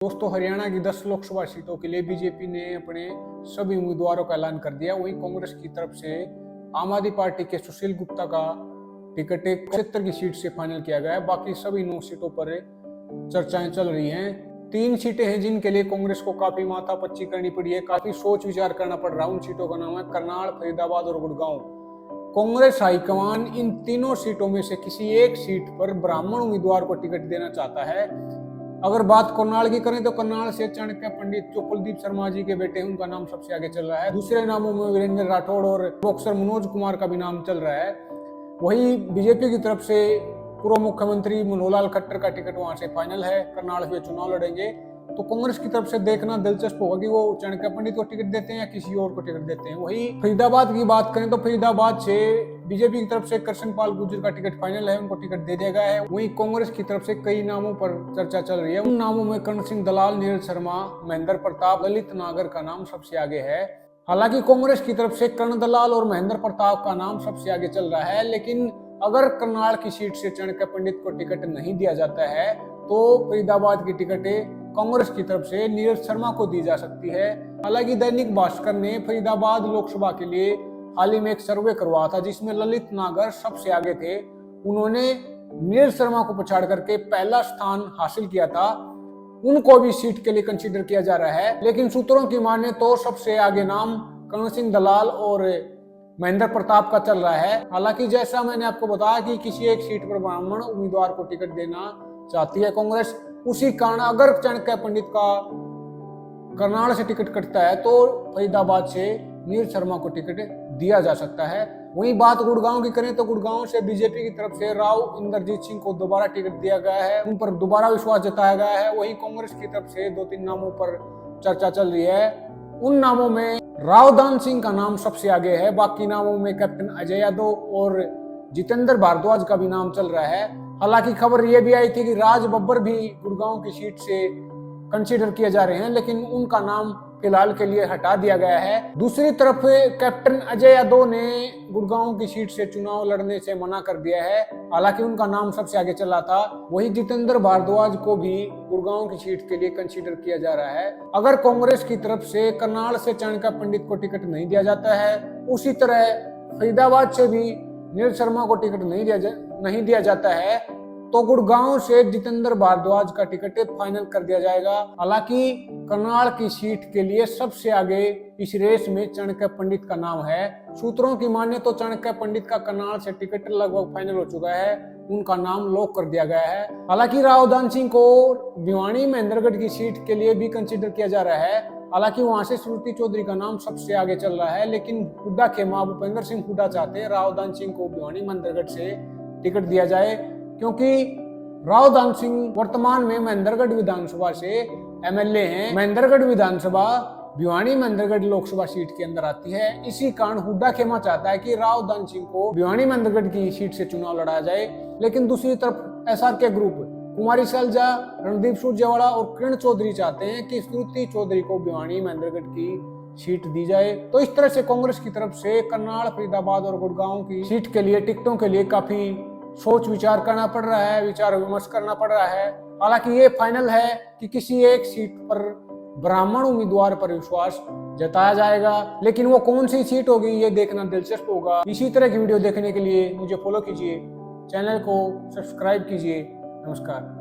दोस्तों, हरियाणा की 10 लोकसभा सीटों के लिए बीजेपी ने अपने सभी उम्मीदवारों का ऐलान कर दिया। वहीं कांग्रेस की तरफ से आम आदमी पार्टी के सुशील गुप्ता का टिकट 75 की सीट से फाइनल किया गया है। बाकी सभी 9 सीटों पर चर्चाएं चल रही हैं। 3 सीटें हैं जिनके लिए कांग्रेस को काफी माथापच्ची करनी पड़ी है, काफी सोच विचार करना पड़ रहा है। उन सीटों का नाम है करनाल, फरीदाबाद और गुड़गांव। कांग्रेस हाईकमान इन तीनों सीटों में से किसी एक सीट पर ब्राह्मण उम्मीदवार को टिकट देना चाहता है। अगर बात करनाल की करें तो करनाल से चाणक्य पंडित जो कुलदीप शर्मा जी के बेटे हैं, उनका नाम सबसे आगे चल रहा है। दूसरे नामों में वीरेंद्र राठौड़ और बॉक्सर मनोज कुमार का भी नाम चल रहा है। वही बीजेपी की तरफ से पूर्व मुख्यमंत्री मनोहर लाल खट्टर का टिकट वहां से फाइनल है। करनाल में चुनाव लड़ेंगे तो कांग्रेस की तरफ से देखना दिलचस्प होगा कि वो चाणक्य पंडित को टिकट देते हैं या किसी और को टिकट देते हैं। वही फरीदाबाद की बात करें तो फरीदाबाद से बीजेपी की तरफ से कृष्णपाल गुर्जर का टिकट फाइनल है, उनको टिकट दे दिया गया है। वहीं कांग्रेस की तरफ से कई नामों पर चर्चा चल रही है। उन नामों में कर्ण सिंह दलाल, नीरज शर्मा, महेंद्र प्रताप, ललित नागर का नाम सबसे आगे है। हालांकि कांग्रेस की तरफ से कर्ण दलाल और महेंद्र प्रताप का नाम सबसे आगे चल रहा है, लेकिन अगर करनाल की सीट से चाणक्य पंडित को टिकट नहीं दिया जाता है तो फरीदाबाद की टिकटें कांग्रेस की तरफ से नीरज शर्मा को दी जा सकती है। हालांकि दैनिक भास्कर ने फरीदाबाद लोकसभा के लिए हाल ही में एक सर्वे करवाया था जिसमें ललित नागर सबसे आगे थे। उन्होंने नीरज शर्मा को पछाड़ करके पहला स्थान हासिल किया था। उनको भी सीट के लिए कंसीडर किया जा रहा है, लेकिन सूत्रों की माने तो सबसे आगे नाम कर्ण सिंह दलाल और महेंद्र प्रताप का चल रहा है। हालांकि जैसा मैंने आपको बताया कि किसी एक सीट पर ब्राह्मण उम्मीदवार को टिकट देना चाहती है कांग्रेस, उसी कारण अगर चाणक्य पंडित का करनाल से टिकट कटता है तो फरीदाबाद से नीरज शर्मा को टिकट दिया जा सकता है। वहीं बात गुड़गांव की करें तो गुड़गांव से बीजेपी की तरफ से राव इंद्रजीत सिंह को दोबारा टिकट दिया गया है, उन पर दोबारा विश्वास जताया गया है। वहीं कांग्रेस की तरफ से 2-3 नामों पर चर्चा चल रही है। उन नामों में रावदान सिंह का नाम सबसे आगे है। बाकी नामों में कैप्टन अजय यादव और जितेंद्र भारद्वाज का भी नाम चल रहा है। हालांकि खबर यह भी आई थी कि राज बब्बर भी गुड़गांव की सीट से कंसीडर किए जा रहे हैं, लेकिन उनका नाम फिलहाल के लिए हटा दिया गया है। दूसरी तरफ कैप्टन अजय यादव ने गुड़गांव की सीट से चुनाव लड़ने से मना कर दिया है। हालांकि उनका नाम सबसे आगे चला था। वही जितेंद्र भारद्वाज को भी गुड़गांव की सीट के लिए कंसीडर किया जा रहा है। अगर कांग्रेस की तरफ से करनाल से चाणक्य पंडित को टिकट नहीं दिया जाता है, उसी तरह फरीदाबाद से भी नीरज शर्मा को टिकट नहीं दिया जाता है, तो गुड़गांव से जितेंद्र भारद्वाज का टिकट फाइनल कर दिया जाएगा। हालांकि करनाल की सीट के लिए सबसे आगे इस रेस में चाणक्य पंडित का नाम है। सूत्रों की माने तो चाणक्य पंडित का करनाल से टिकट लगभग फाइनल हो चुका है, उनका नाम लॉक कर दिया गया है। हालांकि रावदान सिंह को भिवानी महेंद्रगढ़ की सीट के लिए भी कंसीडर किया जा रहा है। हालांकि वहां से श्रुति चौधरी का नाम सबसे आगे चल रहा है, लेकिन हुड्डा खेमा भूपेंद्र सिंह हुड्डा चाहते हैं रावदान सिंह को भिवानी महेंद्रगढ़ से टिकट दिया जाए, क्योंकि रावदान सिंह वर्तमान में महेंद्रगढ़ विधानसभा से एमएलए हैं। महेंद्रगढ़ विधानसभा भिवानी महेंद्रगढ़ लोकसभा सीट के अंदर आती है। इसी कारण हुड्डा खेमा चाहता है कि रावदान सिंह को भिवानी महेंद्रगढ़ की सीट से चुनाव लड़ाया जाए। लेकिन दूसरी तरफ एसआरके ग्रुप कुमारी सैलजा, रणदीप सुरजेवाला और किरण चौधरी चाहते हैं कि श्रुति चौधरी को भिवानी महेंद्रगढ़ की सीट दी जाए। तो इस तरह से कांग्रेस की तरफ से करनाल, फरीदाबाद और गुड़गांव की सीट के लिए टिकटों के लिए काफी सोच विचार करना पड़ रहा है, विचार विमर्श करना पड़ रहा है। हालांकि ये फाइनल है कि किसी एक सीट पर ब्राह्मण उम्मीदवार पर विश्वास जताया जाएगा, लेकिन वो कौन सी सीट होगी ये देखना दिलचस्प होगा। इसी तरह की वीडियो देखने के लिए मुझे फॉलो कीजिए, चैनल को सब्सक्राइब कीजिए। नमस्कार।